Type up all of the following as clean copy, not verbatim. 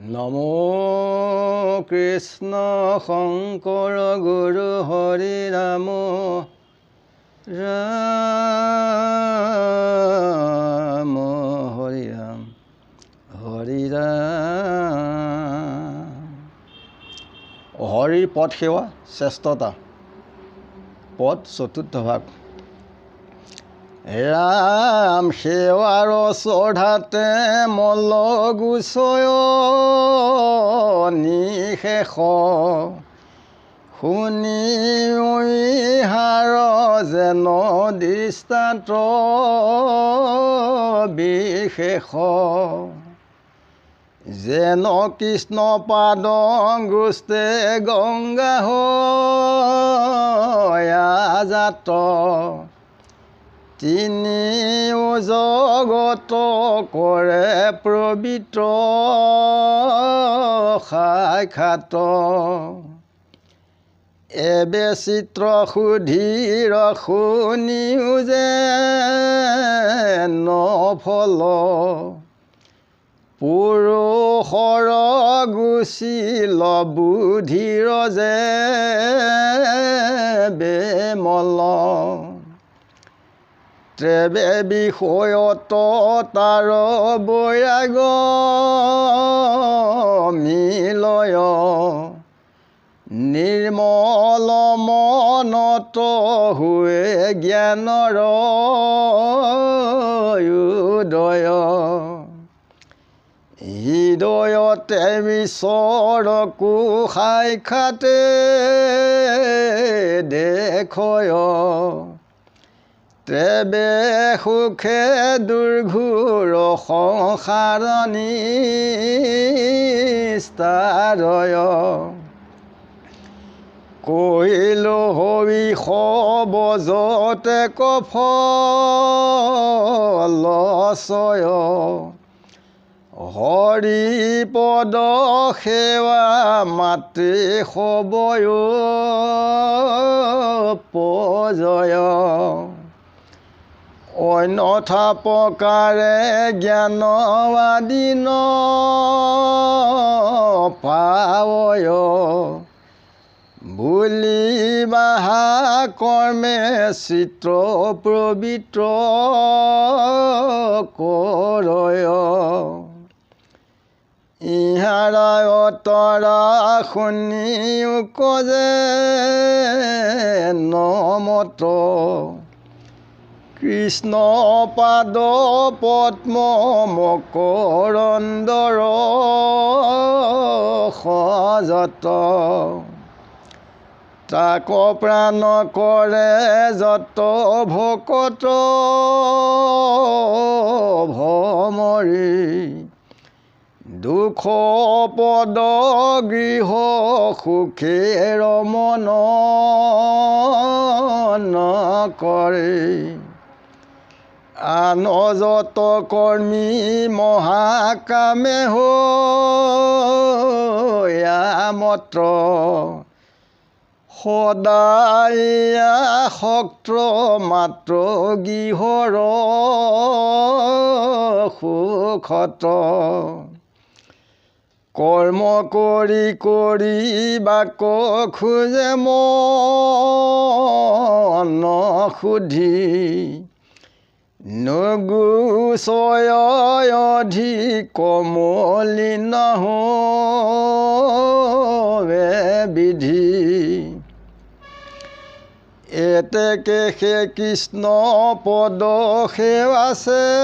নমো কৃষ্ণ শংকৰ গুৰু হৰি ৰাম ৰাম হৰি ৰাম হৰি ৰাম। হৰিৰ পদ সেৱা শ্ৰেষ্ঠতা পদ চতুৰ্থ ভাগ। ৰাম সেৱাৰ চঢ়াতে মল গুচয় নিশেষ শুনি উইহাৰ যেন দৃষ্টান্ত বিশেষ যেন কৃষ্ণ পাদ গুষ্টে গংগা জাত তিনি জগত কৰে পবিত্ৰ সাক্ষাৎ এবে চিত্ৰ সুধীৰ শুনিও যে নফল পুৰুষৰ গুচিল বুদ্ধিৰ যে বেমল ত্ৰেবে বিষয়ত তাৰ বৈৰাগ মিলয় নিৰ্মল মনত হুৱে জ্ঞানৰ উদয় হৃদয়তে ঈশ্বৰকো সাক্ষাতে দেখয় ত্ৰেবে সুখে দুৰ্ঘোৰ সংসাৰ নিস্তাৰয় কৈলো হবি সবজতে কফলচয় হৰি পদ সেৱা মাতৃ সবয় পজয় অন্যথা প্ৰকাৰে জ্ঞান আদি ন পাৱয় বুলি বাহা কৰ্মে চিত্ৰ পবিত্ৰ কৰয় ইহাৰায়তৰা শুনিও কজে নমত কৃষ্ণ পাদ পদ্ম মকৰন্দৰ সজত তাক প্ৰাণ কৰে যত ভকত ভমৰি দুখ পদ গৃহ সুখেৰ মন নকৰে আন যত কৰ্মী মহাকামে মত্ৰ সদায় আসক্ত মাত্ৰ গৃহৰ সুখত কৰ্ম কৰি কৰি বাক খোজে মন সুধি নগুচয় অধিক মলিন বিধি এতেকে সে কৃষ্ণ পদ সেৱা শ্ৰেষ্ঠতৰ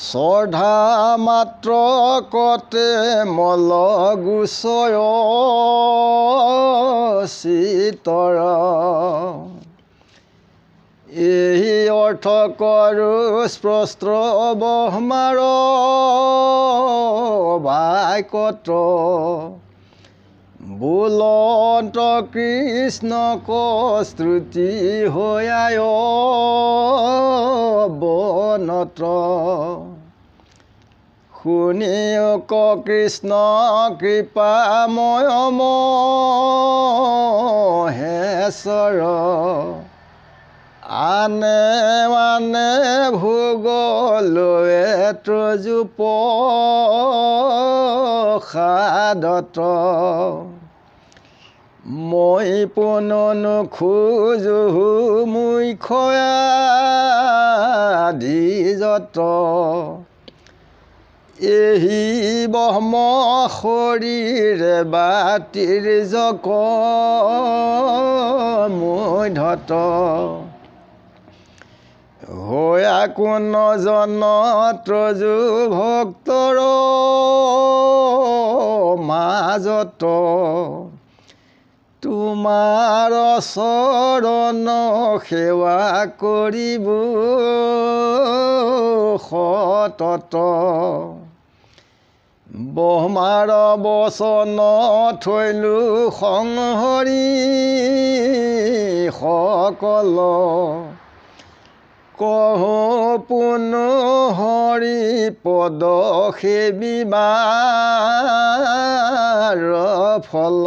শ্ৰদ্ধা মাত্ৰ কতে মল গুচয় চিতৰ এই অৰ্থ কৰো স্পষ্ট ব্ৰহ্মাৰ বাক্যত বোলন্ত কৃষ্ণক স্তুতি হৈয়ায় বনত শুনিওক কৃষ্ণ কৃপাময় মহেশ্বৰ আনে মানে ভোগলৈ তজু প্ৰসাদত মই পুননো খোজো মুখ্যাদি যত এহি ব্ৰহ্ম শৰীৰে বাতিৰ জক মধ্যত হয়া কোন জন ত্ৰজু ভক্তৰ মাজত তোমাৰ চৰণ সেৱা কৰিব সতত ব্ৰহ্মাৰ বচন থৈলো সংহৰি সকল কহো পুনঃ হৰি পদ সেবিবাৰ ফল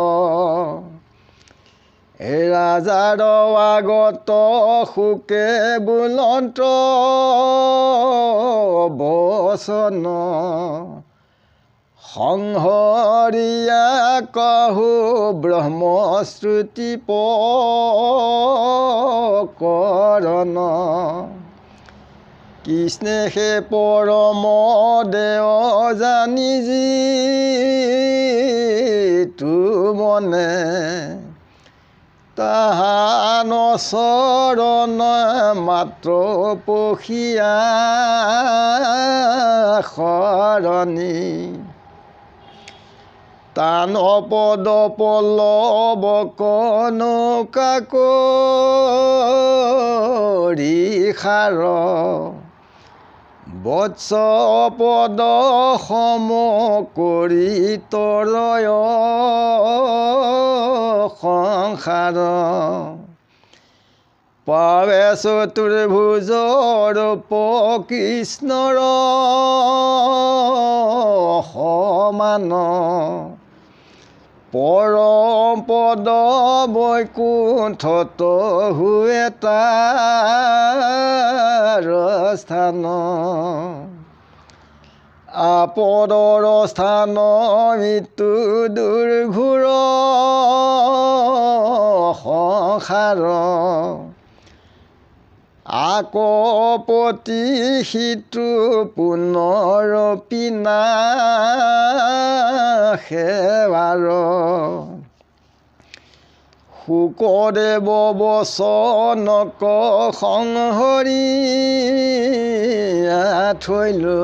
ৰাজাৰ আগত সুকে বুলন্ত বচন সংহৰিয়া কহো ব্ৰহ্মশ্ৰুতি প্ৰকৰণ কৃষ্ণে হে পৰম দেৱ জানি যি তু মনে তাহান চৰণ মাত্ৰ পখিয়া শৰণী তান পদ পল্লৱক নৌকা কৰি সাৰ বৎস পদ সম কৰি তৰয় সংসাৰ পাৱে চতুৰ্ভুজ ৰূপ কৃষ্ণৰ সমান পৰম পদ বৈকুণ্ঠত হুৱে তাৰ স্থান আপদৰ স্থান মৃত্যু দুৰ্ঘোৰ সংসাৰ আকপতি সিটো পুনৰপি নাশেবাৰ শুকদেৱ বচনক সংহৰি থৈলো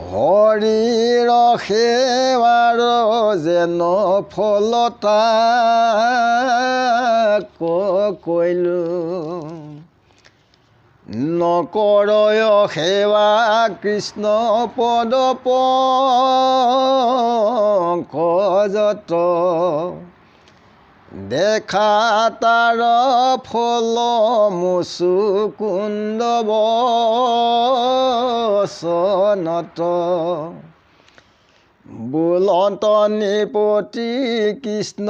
হৰিৰ সেৱাৰ যেন ফলতা কৈলো নকৰয় সেৱা কৃষ্ণ পদ পংকজত দেখা তাৰ ফল মুচুকুন্দ বচনত বুলন্ত নিপতি কৃষ্ণ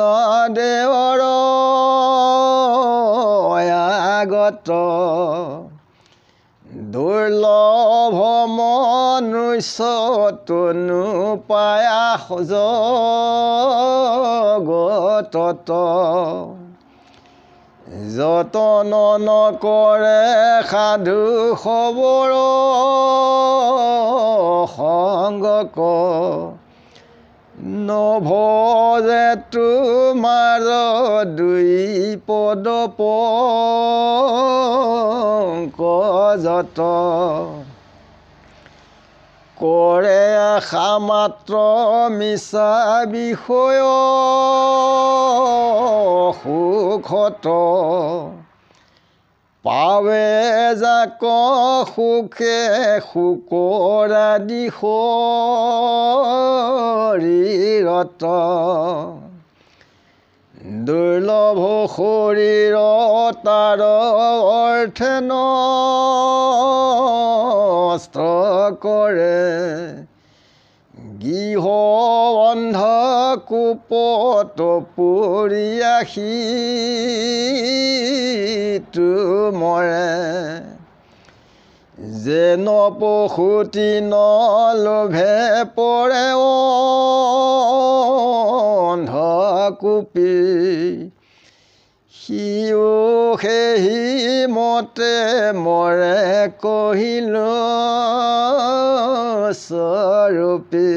দেৱৰ আগত দুৰ্লভ মনুষ্য তনু পায়া জগতত যতন নকৰে সাধু খবৰ সংগক নভজে তোমাৰ দুই পদ পংকজত কৰে আশা মাত্ৰ মিছা বিষয় সুখত পাৱে যাক সুখে শুকৰাদি শৰীৰত দুৰ্লভ শৰীৰ তাৰ অৰ্থে নষ্ট কৰে গৃহ বন্ধ কোপত পৰি সিটো মৰে যেন পশুতি নলোভে পৰে অন্ধকূপী সিও সেই মতে মৰে কহিল স্বৰূপী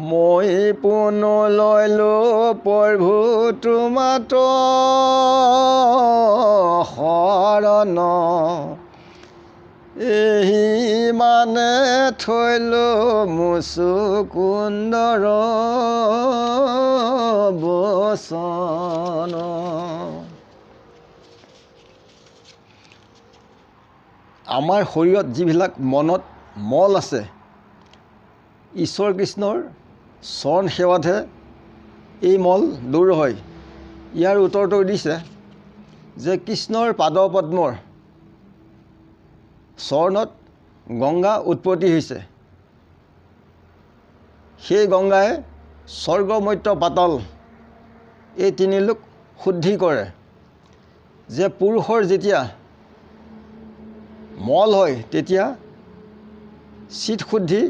মই পুনঃ লৈলো প্ৰভু তোমাত শৰণ এই মানে থৈলো মুচুকুন্দৰ বচন। আমাৰ শৰীৰত যিবিলাক মনত মল আছে ঈশ্বৰ কৃষ্ণৰ চৰণ সেৱাতহে এই মল দূৰ হয়। ইয়াৰ উত্তৰটো দিছে যে কৃষ্ণৰ পাদপদ্মৰ চৰণত গংগা উৎপত্তি হৈছে। সেই গংগাই স্বৰ্গ মৰ্ত্য পাতাল এই তিনিলোক শুদ্ধি কৰে। যে পুৰুষৰ যেতিয়া মল হয় তেতিয়া চিত শুদ্ধি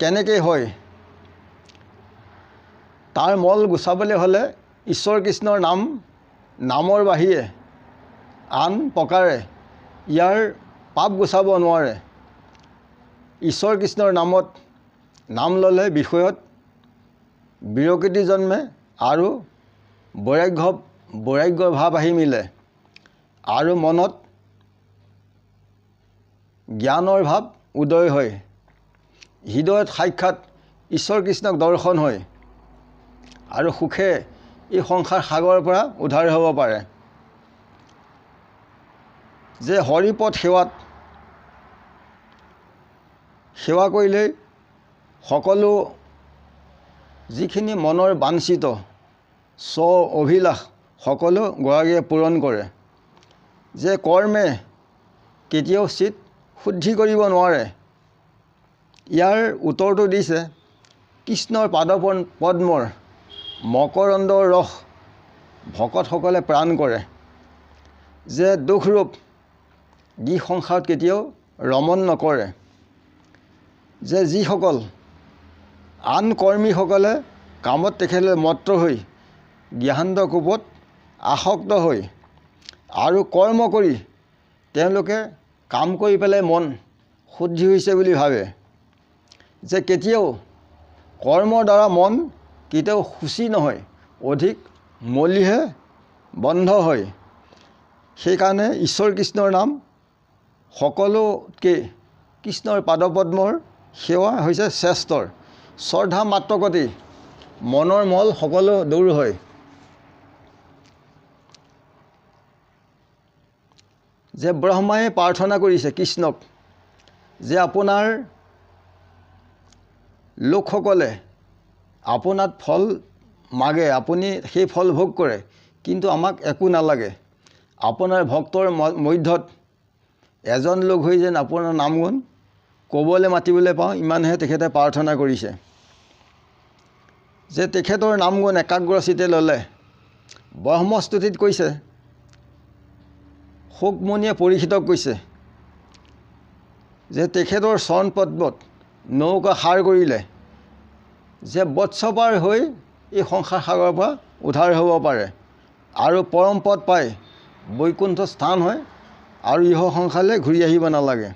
কেনেকৈ হয়, তাৰ মল গুচাবলৈ হ'লে ঈশ্বৰ কৃষ্ণৰ নামৰ বাহিৰে আন প্ৰকাৰে ইয়াৰ পাপ গুচাব নোৱাৰে। ঈশ্বৰ কৃষ্ণৰ নামত নাম ল'লে বিষয়ত বিৰকৃতি জন্মে আৰু বৈৰাগ্য ভাৱ আহি মিলে আৰু মনত জ্ঞানৰ ভাৱ উদয় হয়। হৃদয়ত সাক্ষাৎ ঈশ্বৰ কৃষ্ণক দৰ্শন হয় আৰু সুখে এই সংসাৰ সাগৰৰ পৰা উদ্ধাৰ হ'ব পাৰে। যে হৰিপদ সেৱা কৰিলেই সকলো যিখিনি মনৰ বাঞ্ছিত স্ব অভিলাষ সকলো গৰাকীয়ে পূৰণ কৰে। যে কৰ্মে কেতিয়াও চিত শুদ্ধি কৰিব নোৱাৰে। ইয়াৰ উত্তৰটো দিছে কৃষ্ণৰ পাদপদ্মৰ মকৰন্দৰ ৰস ভকতসকলে প্ৰাণ কৰে। যে দুখৰূপ গৃহ সংসাৰত কেতিয়াও ৰমণ নকৰে। যে যিসকল আন কৰ্মীসকলে কামত তেখেতলৈ মত্ত হৈ জ্ঞানান্ত কোপত আসক্ত হৈ আৰু কৰ্ম কৰি তেওঁলোকে কাম কৰি পেলাই মন শুদ্ধি হৈছে বুলি ভাবে। যে কেতিয়াও কৰ্মৰ দ্বাৰা মন কেতিয়াও শুচি নহয়, অধিক মলিহে বন্ধ হয়। সেইকাৰণে ঈশ্বৰ কৃষ্ণৰ নাম সকলোতকৈ কৃষ্ণৰ পাদপদ্মৰ সেৱা হৈছে শ্ৰেষ্ঠৰ। শ্ৰদ্ধা মাত্ৰকতেই মনৰ মল সকলো দূৰ হয়। যে ব্ৰহ্মাই প্ৰাৰ্থনা কৰিছে কৃষ্ণক যে আপোনাৰ লোকসকলে আপোনাত ফল মাগে, আপুনি সেই ফল ভোগ কৰে, কিন্তু আমাক একো নালাগে। আপোনাৰ ভক্তৰ মধ্যত এজন লোক হৈ যেন আপোনাৰ নামগুণ ক'বলৈ মাতিবলৈ পাওঁ, ইমানহে তেখেতে প্ৰাৰ্থনা কৰিছে। যে তেখেতৰ নামগুণ একাগ্ৰচিতে ল'লে ব্ৰহ্মস্তুতিত কৈছে, শুকমুনিয়ে পৰীক্ষিতক কৈছে যে তেখেতৰ চৰণ পদ্মত নৌকা সাৰ কৰিলে যে বৎসপাৰ হৈ এই সংসাৰ সাগৰৰ পৰা উদ্ধাৰ হ'ব পাৰে আৰু পৰম পদ পাই বৈকুণ্ঠ স্থান হয় আৰু ইহ সংসাৰলৈ ঘূৰি আহিব নালাগে।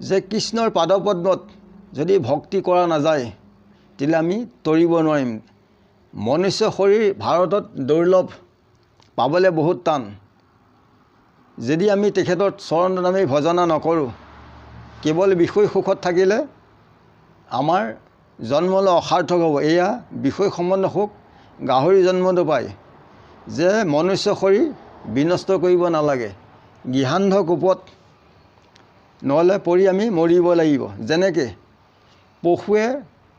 যে কৃষ্ণৰ পাদপদ্মত যদি ভক্তি কৰা নাযায় তেতিয়াহ'লে আমি তৰিব নোৱাৰিম। মনুষ্য শৰীৰ ভাৰতত দুৰ্লভ, পাবলৈ বহুত টান। যদি আমি তেখেতৰ চৰণত আমি ভজনা নকৰোঁ, কেৱল বিষয় সুখত থাকিলে আমাৰ জন্মলৈ অসাৰ্থক হ'ব। এয়া বিষয় সম্বন্ধ সুখ গাহৰি জন্মটো পায়। যে মনুষ্য শৰীৰ বিনষ্ট কৰিব নালাগে, গৃহান্ধ কোপত নহ'লে পৰি আমি মৰিব লাগিব। যেনেকৈ পশুৱে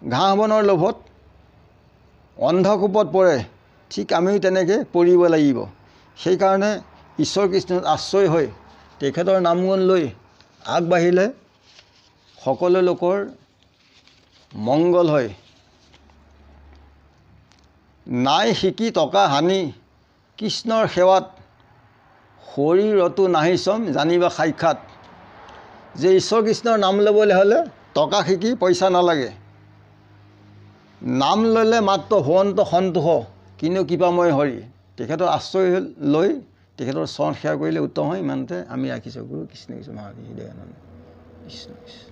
ঘাঁহ বনৰ লোভত অন্ধকূপত পৰে, ঠিক আমিও তেনেকৈ পৰিব লাগিব। সেইকাৰণে ঈশ্বৰ কৃষ্ণত আশ্ৰয় হৈ তেখেতৰ নাম গুণ লৈ আগবাঢ়িলে সকলো লোকৰ মংগল হয়। নাই শিকি টকা হানি কৃষ্ণৰ সেৱাত শৰীৰতো নাহিছম জানিবা সাক্ষাৎ। যে ঈশ্বৰ কৃষ্ণৰ নাম ল'বলৈ হ'লে টকা শিকি পইচা নালাগে। নাম ল'লে মাত্ৰ হোৱন্ত সন্তোষ কিনো কৃপাময় হৰি। তেখেতৰ আশ্ৰয় লৈ তেখেতৰ চৰণ সেৱা কৰিলে উত্তম হয়। ইমানতে আমি ৰাখিছোঁ। গুৰু কৃষ্ণ কৃষ্ণ মহাৰাজ হৃদয়ানন্দ কৃষ্ণ কৃষ্ণ।